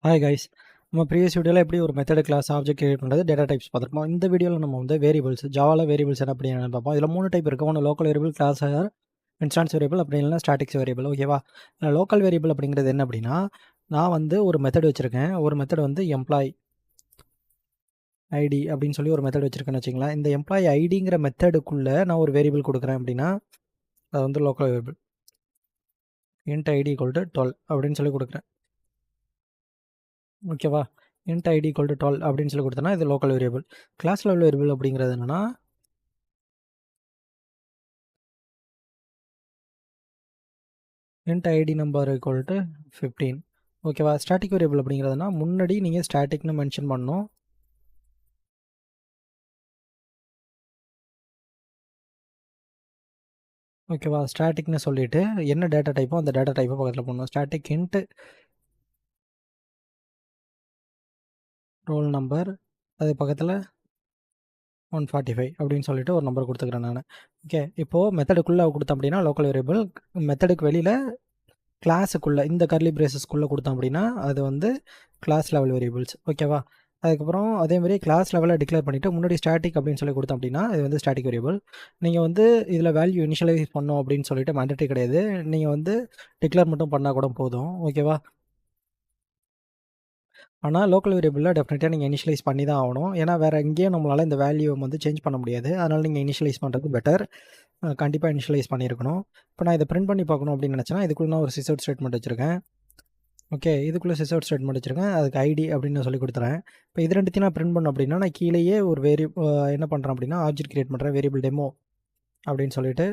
Hi guys. நம்ம previous வீடியோவில் எப்படி ஒரு மெத்தட் கிளாஸ் ஆப்ஜெக்ட் கிரியேட் பண்ணுறது டேட்டா டைப்ஸ் பார்த்துருப்போம். இந்த வீடியோவில் நம்ம வந்து வேரியபிள்ஸ் ஜாவாவில் வேரியபிள்ஸ் என்ன அப்படி பார்ப்போம். இதில் 3 டைப் இருக்குது. ஒன்று local variable, class instance variable, அப்படி இல்லைனா ஸ்டாட்டிக்ஸ் வேரியபிள். ஓகேவா? லோக்கல் வேரியபிள் அப்படிங்கிறது என்ன அப்படின்னா, நான் வந்து ஒரு மெத்தட் வச்சுருக்கேன். ஒரு மெத்தட் வந்து எம்ப்ளாய் ஐடி அப்படின்னு சொல்லி ஒரு மெத்தட் வச்சுருக்கேன்னு வச்சுங்களேன். இந்த எம்ப்ளாய் ஐடிங்கிற மெத்தடுக்குள்ளே நான் ஒரு வேரியபிள் கொடுக்குறேன் அப்படின்னா அது வந்து local variable. Int ID equal to 12 அப்படின்னு சொல்லி கொடுக்குறேன். ஓகேவா? இன்ட் ஐடி ஈக்குவல் டு 12 அப்படின்னு சொல்லி கொடுத்தோன்னா இது local variable. Class level variable அப்படிங்கிறது என்னென்னா int ID number equal to 15. ஓகேவா? ஸ்டாட்டிக் வேரியபிள் அப்படிங்கிறதுனா முன்னாடி நீங்கள் ஸ்டாட்டிக்னு மென்ஷன் பண்ணணும். ஓகேவா? ஸ்டாட்டிக்னு சொல்லிவிட்டு என்ன டேட்டா டைப்போ அந்த டேட்டா டைப்பை பக்கத்தில் போடணும். ஸ்டாட்டிக் இன்ட் ரோல் நம்பர், அது பக்கத்தில் 145 அப்படின்னு சொல்லிட்டு ஒரு நம்பர் கொடுத்துக்கிறேன் நான். ஓகே, இப்போது மெத்தடுக்குள்ளே கொடுத்தேன் அப்படின்னா லோக்கல் வேரியபிள். மெத்தடுக்கு வெளியில் கிளாஸுக்குள்ளே இந்த கர்லி பிரேசஸ்க்குள்ளே கொடுத்தோம் அப்படின்னா அது வந்து கிளாஸ் லெவல் வேரியபிள்ஸ். ஓகேவா? அதுக்கப்புறம் அதேமாதிரி கிளாஸ் லெவலில் டிக்ளேர் பண்ணிவிட்டு முன்னாடி ஸ்டாட்டிக் அப்படின்னு சொல்லி கொடுத்தோம் அப்படின்னா இது வந்து ஸ்டாட்டிக் வேரியபிள். நீங்கள் வந்து இதில் வேல்யூ இனிஷியலைஸ் பண்ணோம் அப்படின்னு சொல்லிட்டு மேண்டேட்டரி கிடையாது. நீங்கள் வந்து டிக்ளேர் மட்டும் பண்ணால் கூட போதும். ஓகேவா? ஆனால் லோக்கல் வேரியபிளில் டெஃபினட்டாக நீங்கள் இனிஷியலைஸ் பண்ணி தான் ஆகணும். ஏன்னா வேறு எங்கேயும் நம்மளால் இந்த வேல்யூ வந்து சேஞ்ச் பண்ண முடியாது. அதனால் நீங்கள் இனிஷியலைஸ் பண்ணுறது பெட்டர். கண்டிப்பாக இனிஷியலைஸ் பண்ணியிருக்கணும். இப்போ நான் இதை பிரிண்ட் பண்ணி பார்க்கணும் அப்படின்னு நினச்சேன்னா இதுக்குள்ள நான் ஒரு சிஸ்அவுட் ஸ்டேட்மெண்ட் வச்சுருக்கேன். ஓகே, இதுக்குள்ளே சிஸ்அவுட் ஸ்டேட்மெண்ட் வச்சுருக்கேன். அதுக்கு ஐடி அப்படின்னு நான் சொல்லி கொடுத்துறேன். இப்போ இது ரெண்டுத்தையும் நான் பிரிண்ட் பண்ணோம் அப்படின்னா நான் கீழேயே ஒரு என்ன பண்ணுறேன் அப்படின்னா ஆப்ஜெக்ட் கிரியேட் பண்ணுறேன், வேரியபிள் டெமோ அப்படின்னு சொல்லிட்டு.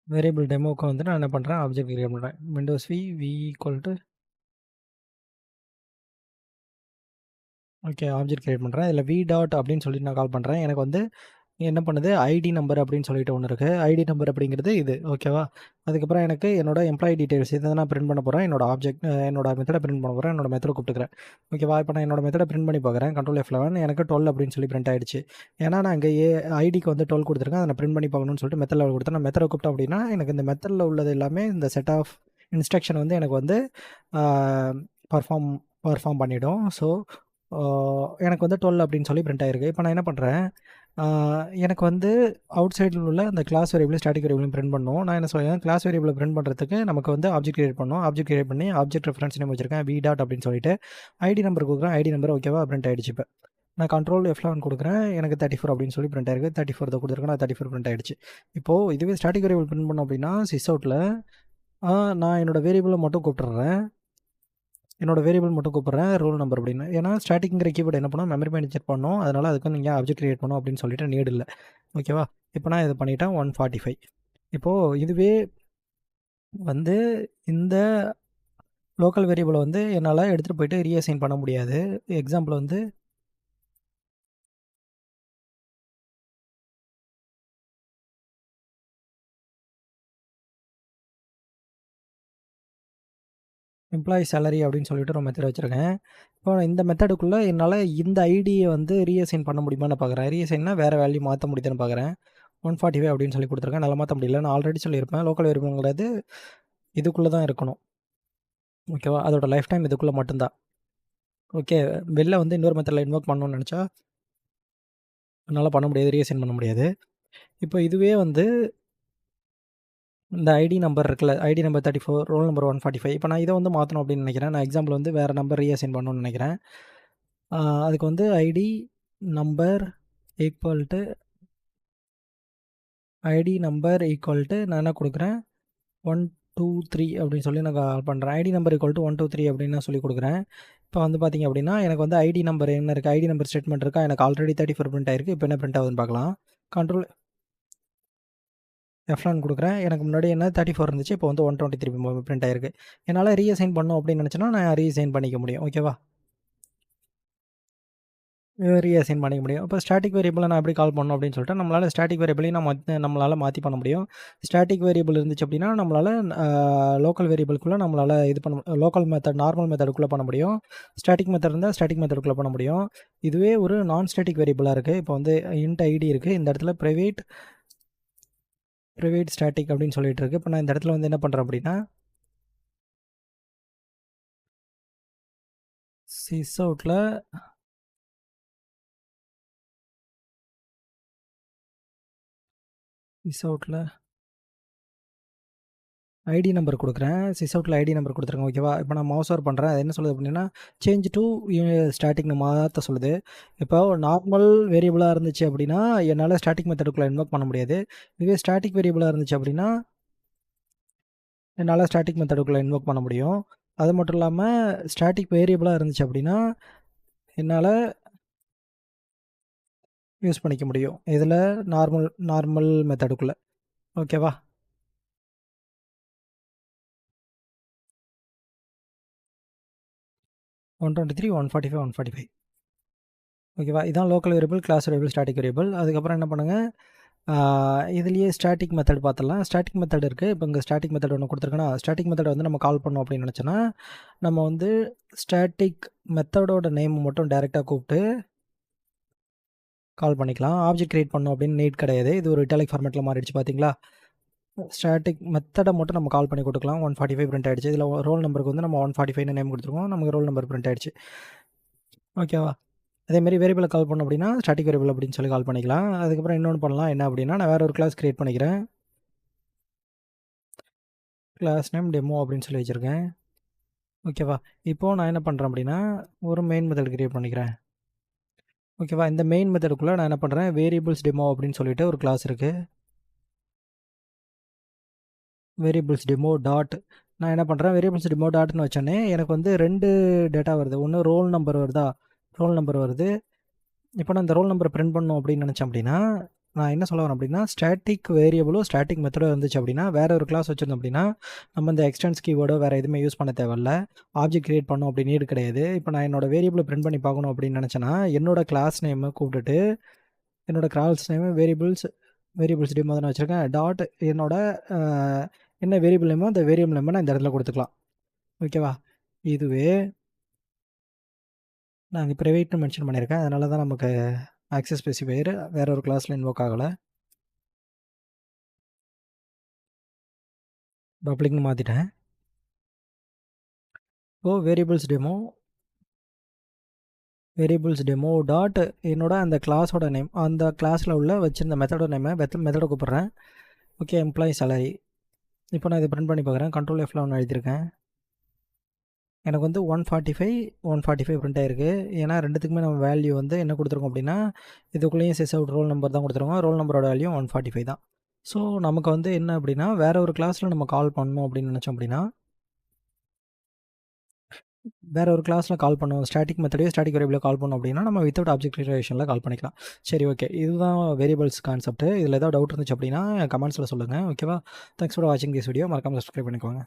வேரியபிள் டெமோக்கு வந்து நான் என்ன பண்ணுறேன், ஆப்ஜெக்ட் கிரியேட் பண்ணுறேன். Windows V equal to okay, object create பண்ணுறேன். இதில் வி டாட் அப்படின்னு சொல்லிட்டு நான் கால் பண்ணுறேன். எனக்கு வந்து என்ன பண்ணுது, ஐடி நம்பர் அப்படின்னு சொல்லிட்டு ஒன்று இருக்குது. ஐடி நம்பர் அப்படிங்கிறது இது. ஓகேவா? அதுக்கப்புறம் எனக்கு என்னோட எம்ப்ளாயி டீட்டெயில்ஸ் இதை நான் பிரிண்ட் பண்ண போகிறேன். என்னோட மெத்தடை பிரிண்ட் பண்ண போகிறேன். என்னோட மெத்தடை கூப்பிட்டுக்கிறேன். ஓகேவா? இப்போ நான் என்னோட மெத்தடை பிரிண்ட் பண்ணி பார்க்குறேன். கண்ட்ரோல் F11 எனக்கு 12 அப்படின்னு சொல்லி பிரிண்ட் ஆயிடுச்சு. ஏன்னா நான் இங்கே ஐடிக்கு வந்து 12 கொடுத்துருக்கேன். அதை நான் பிரிண்ட் பண்ணி பார்க்கணும்னு சொல்லிட்டு மெத்தட் லெவல் கொடுத்தேன். நான் மெத்தடை கூப்பிட்டேன் அப்படின்னா எனக்கு இந்த மெத்தடில் உள்ளது எல்லாமே இந்த செட் ஆஃப் இன்ஸ்ட்ரக்ஷன் வந்து எனக்கு வந்து பர்ஃபார்ம் பர்ஃபார்ம் பண்ணிவிடும். ஸோ எனக்கு வந்து 12 அப்படின்னு சொல்லி பிரிண்ட் ஆயிருக்கு. இப்போ நான் என்ன பண்ணுறேன், எனக்கு வந்து அவுட் சைடில் உள்ள அந்த class variable, static variable print பண்ணணும். நான் என்ன சொல்லுவேன், கிளாஸ் வேரியபிளை பிரிண்ட் பண்ணுறதுக்கு நமக்கு வந்து ஆப்ஜெக்ட் கிரியேட் பண்ணணும். ஆப்ஜெக்ட் கிரியேட் பண்ணி ஆப்ஜெக்ட் ரெஃபரன்ஸ் நேம் வச்சிருக்கேன் வி டாட் அப்படின்னு சொல்லிட்டு. ஐடி நம்பர் கொடுக்குறேன். ஐடி நம்பர் ஓகேவா, பிரிண்ட் ஆயிடுச்சு. இப்போ நான் கண்ட்ரோல் F11 கொடுக்குறேன். எனக்கு 34 அப்படின்னு சொல்லி பிரிண்ட் ஆயிருக்கு. 34 தான் கொடுத்துருக்கேன். நான் 34 பிரிண்ட் ஆயிடுச்சு. இப்போது இதுவே ஸ்டாட்டிக் வேரியபிள் பிரிண்ட் பண்ணோம் அப்படின்னா சிஸ்அவுட்டில் நான் என்னோட வேரியபிளை மட்டும் கூப்பிட்டுறேன். என்னோட வேரியபிள் மட்டும் கூப்பிட்றேன் ரோல் நம்பர் அப்படின்னு. ஏன்னா ஸ்டாட்டிக்ங்கிற கீவேர்டு என்ன பண்ணணும், மெமரி மேனேஜர் பண்ணணும். அதனால் அதுக்கு நீங்கள் ஆப்ஜெக்ட் கிரியேட் பண்ணணும் அப்படின்னு சொல்லிட்டு நீட் இல்லை. ஓகேவா? இப்போ நான் இதை பண்ணிட்டேன் 145. இப்போது இதுவே வந்து இந்த லோக்கல் வேரியபிளை வந்து என்னால் எடுத்துகிட்டு போயிட்டு ரீஅசைன் பண்ண முடியாது. எக்ஸாம்பிள் வந்து எம்ப்ளாயி சேலரி அப்படின்னு சொல்லிட்டு ஒரு மெத்தட் வச்சுருக்கேன். இப்போ இந்த மெத்தடுக்குள்ளே என்னால் இந்த ஐடியை வந்து ரீஅசைன் பண்ண முடியுமான்னு பார்க்குறேன். ரீஅசைன்னா வேறு வேல்யூ மாற்ற முடியுதுன்னு பார்க்குறேன். 145 அப்படின்னு சொல்லி கொடுத்துருக்கேன். நல்லா மாற்ற முடியல. நான் ஆல்ரெடி சொல்லியிருப்பேன் லோக்கல் வேரியபிள்ங்கிறது இதுக்குள்ளே தான் இருக்கணும். ஓகேவா? அதோட லைஃப் டைம் இதுக்குள்ளே மட்டும்தான். ஓகே, வெளில வந்து இன்னொரு மெத்தடில் இன்வொர்க் பண்ணணும்னு நினச்சா என்னால் பண்ண முடியாது, ரீஅசைன் பண்ண முடியாது. இப்போ இதுவே வந்து இந்த ஐடி நம்பர் இருக்குல்ல, ஐடி நம்பர் 34, ரோல் நம்பர் 145. இப்போ நான் இதை வந்து மாற்றணும் அப்படின்னு நினைக்கிறேன். நான் எக்ஸாம்பிள் வந்து வேறு நம்பர் ரீஅசைன் பண்ணணும்னு நினைக்கிறேன். அதுக்கு வந்து ஐடி நம்பர் ஈக்குவல் டு நான் என்ன கொடுக்குறேன், 1, 2, 3 அப்படின்னு சொல்லி நான் கால் பண்ணுறேன். ஐடி நம்பர் ஈக்குவல் டு 1, 2, 3 அப்படின்னு நான் சொல்லி கொடுக்குறேன். இப்போ வந்து பார்த்திங்க அப்படின்னா எனக்கு வந்து ஐடி நம்பர் என்ன இருக்குது, ஐடி நம்பர் ஸ்டேட்மெண்ட் இருக்கா, எனக்கு ஆல்ரெடி 34 பிரிண்ட் ஆயிருக்கு. இப்போ என்ன பிரிண்ட் ஆகுதுன்னு பார்க்கலாம். கண்ட்ரோல் F11 கொடுக்குறேன். எனக்கு முன்னாடி என்ன 34 இருந்துச்சு, இப்போ வந்து 123 பிரிண்ட் ஆயிருக்கு. என்னால் ரீஅசைன் பண்ணணும் அப்படின்னு நினச்சேன்னா நான் ரீஅசைன் பண்ணிக்க முடியும். ஓகேவா? ரீஅசைன் பண்ணிக்க முடியும். இப்போ ஸ்டாட்டிக் வேரியபிள நான் எப்படி கால் பண்ணணும் அப்படின்னு சொல்லிட்டு, நம்மளால ஸ்டாட்டிக் வேரியபிளையும் நம்மளால மாத்தி பண்ண முடியும். ஸ்டாட்டிக் வேரியபிள் இருந்துச்சு அப்படின்னா, நம்மளால லோக்கல் வேரியபிள்குள்ள நம்மளால இது பண்ண லோக்கல் மெத்தட், நார்மல் மெத்தடுக்குள்ள பண்ண முடியும். ஸ்டாட்டிக் மெத்தட் இருந்தா ஸ்டாட்டிக் மெத்தடுக்குள்ள பண்ண முடியும். இதுவே ஒரு நான் ஸ்டாட்டிக் வேரியபிளா இருக்கு. இப்போ வந்து இன்ட் ஐடி இருக்கு. இந்த இடத்துல பிரைவேட் ஸ்டாட்டிக் அப்படின்னு சொல்லிட்டு இருக்கு. இப்போ நான் இந்த இடத்துல வந்து என்ன பண்றேன் அப்படின்னா, சிஸ்அவுட்ல சிஸ்அவுட்ல ஐடி நம்பர் குடுக்குறேன். சிஸ்அவுட்ல ஐடி நம்பர் குடுத்துருங்க. ஓகேவா? இப்போ நான் மவுஸ் ஓவர் பண்றேன். அது என்ன சொல்லுது அப்படின்னா, சேஞ்ச் டூ ஸ்டாட்டிக்ன்னு மாத்த சொல்லுது. இப்போ நார்மல் வேரியபிளா இருந்துச்சு அப்படின்னா, என்னால ஸ்டாட்டிக் மெத்தடுக்குள்ள இன்வோக் பண்ண முடியாது. இதுவே ஸ்டாட்டிக் வேரியபிளா இருந்துச்சு அப்படின்னா, என்னால ஸ்டாட்டிக் மெத்தடுக்குள்ள இன்வோக் பண்ண முடியும். அது மட்டும் இல்லாம ஸ்டாட்டிக் வேரியபிளா இருந்துச்சு அப்படின்னா, என்னால யூஸ் பண்ணிக்க முடியும். இதில நார்மல் நார்மல் மெத்தடுக்குள்ள. ஓகேவா? 123, 145, 145. ஓகேவா? இதான் local variable, class variable, static variable. அதுக்கப்புறம் என்ன பண்ணுங்க, இதுலேயே ஸ்டாட்டிக் மெத்தட் பார்த்துடலாம். ஸ்டாட்டிக் மெத்தட் இருக்குது. இப்போ இங்கே ஸ்டாட்டிக் மெத்தட் ஒன்று கொடுத்துருக்கேன்னா, ஸ்டாட்டிக் மெத்தட் வந்து நம்ம கால் பண்ணோம் அப்படின்னு நினச்சோன்னா, நம்ம வந்து ஸ்டாட்டிக் மெத்தடோட நேம் மட்டும் டைரெக்டாக கூப்பிட்டு கால் பண்ணிக்கலாம். ஆப்ஜெக்ட் கிரியேட் பண்ணோம் அப்படின்னு நீட் கிடையாது. இது ஒரு இட்டாலிக் ஃபார்மேட்டில் மாறிடுச்சு பார்த்தீங்களா? ஸ்டாட்டிக் மெத்தடை மட்டும் நம்ம கால் பண்ணி கொடுத்துக்கலாம். 145 பிரிண்ட் ஆயிடுச்சு. இதில் ரோல் நம்பருக்கு வந்து நம்ம 145ன்னு நேம் கொடுத்துருக்கோம். நமக்கு ரோல் நம்பர் பிரிண்ட் ஆயிடுச்சு. ஓகேவா? அதேமாரி வேரியபிள கால் பண்ணோம் அப்படின்னா, ஸ்டாட்டிக் வேரியபிள் அப்படின்னு சொல்லி கால் பண்ணிக்கலாம். அதுக்கப்புறம் இன்னொன்று பண்ணலாம். என்ன அப்படின்னா, நான் வேற ஒரு கிளாஸ் கிரியேட் பண்ணிக்கிறேன். கிளாஸ் நேம் டெமோ அப்படின்னு சொல்லி வச்சுருக்கேன். ஓகேவா? இப்போது நான் என்ன பண்ணுறேன் அப்படின்னா, ஒரு மெயின் மெத்தட் கிரியேட் பண்ணிக்கிறேன். ஓகேவா? இந்த மெயின் மெத்தடுக்குள்ளே நான் என்ன பண்ணுறேன், வேரியபிள்ஸ் டெமோ அப்படின்னு சொல்லிட்டு ஒரு கிளாஸ் இருக்குது. வேரியபிள்ஸ் டெமோ டாட் நான் என்ன பண்ணுறேன், வேரியபிள்ஸ் டெமோ டாட்னு வச்சோன்னே எனக்கு வந்து 2 டேட்டா வருது. ஒன்று ரோல் நம்பர் வருதா? ரோல் நம்பர் வருது. இப்போ நான் இந்த ரோல் நம்பரை பிரிண்ட் பண்ணணும் அப்படின்னு நினச்சேன் அப்படின்னா, நான் என்ன சொல்ல வரேன் அப்படின்னா, ஸ்டாட்டிக் வேரியபிளோ ஸ்டாட்டிக் மெத்தடோ இருந்துச்சு அப்படின்னா, வேற ஒரு கிளாஸ் வச்சிருந்தோம் அப்படின்னா, நம்ம இந்த எக்ஸ்டென்ஸ் கீவேர்டோ வேறு எதுவுமே யூஸ் பண்ண தேவையில்ல. ஆப்ஜெக்ட் கிரியேட் பண்ணணும் அப்படி நீடு கிடையாது. இப்போ நான் என்னோட வேரியபிளை பிரிண்ட் பண்ணி பார்க்கணும் அப்படின்னு நினச்சேன்னா, என்னோட கிளாஸ் நேமை கூப்பிட்டுட்டு, என்னோட கிளாஸ் நேமு வேரியபிள்ஸ் டெமோ தான் வச்சுருக்கேன். டாட் என்னோட என்ன வேரியபிள் நேமோ அந்த வேரியபிள் நேமை நான் இந்த இடத்துல கொடுத்துக்கலாம். ஓகேவா? இதுவே நான் இங்கே ப்ரைவேட்னு மென்ஷன் பண்ணியிருக்கேன். அதனால தான் நமக்கு ஆக்சஸ் ஸ்பெசிஃபையர் வேற ஒரு கிளாஸில் இன்வோக் ஆகலை. பப்ளிக்னு மாற்றிட்டேன். இப்போ வேரியபிள்ஸ் டெமோ டாட் என்னோட அந்த கிளாஸோட நேம், அந்த கிளாஸில் உள்ள வச்சிருந்த மெத்தடோட நேமை மெத்தடை கூப்பிட்றேன். Okay, employee salary. இப்போ நான் இதை பிரிண்ட் பண்ணி பார்க்குறேன். கண்ட்ரோல் F11 ஒன்று எழுதியிருக்கேன். எனக்கு வந்து 145 பிரிண்ட் ஆயிருக்கு. ஏன்னா ரெண்டுத்துக்குமே நம்ம வேல்யூ வந்து என்ன கொடுத்துருக்கோம் அப்படின்னா, இதுக்குள்ளேயும் சிஸ்அவுட் ரோல் நம்பர் தான் கொடுத்துருக்கோம். ரோல் நம்பரோட வேல்யூ 145 தான். ஸோ நமக்கு வந்து என்ன அப்படின்னா, வேற ஒரு கிளாஸில் நம்ம கால் பண்ணணும் அப்படின்னு நினச்சோம் அப்படின்னா, வேற ஒரு கிளாஸில் கால் பண்ணோம். ஸ்டாட்டிக் மெத்தடையோ ஸ்டாட்டிக் வேரியபிளோ கால் பண்ணோம் அப்படின்னா, நம்ம வித்தவுட் ஆப்ஜெக்ட் கிரியேஷனில் கால் பண்ணிக்கலாம். சரி, ஓகே. இதுதான் வேரியபிள்ஸ் கான்செப்ட். இதில் ஏதாவது டவுட் இருந்துச்சு அப்படின்னா கமெண்ட்ஸில் சொல்லுங்கள். ஓகேவா? தேங்க்ஸ் ஃபார் வாட்சிங் திஸ் வீடியோ. மறக்காமல் சப்ஸ்கிரைப் பண்ணிக்கோங்க.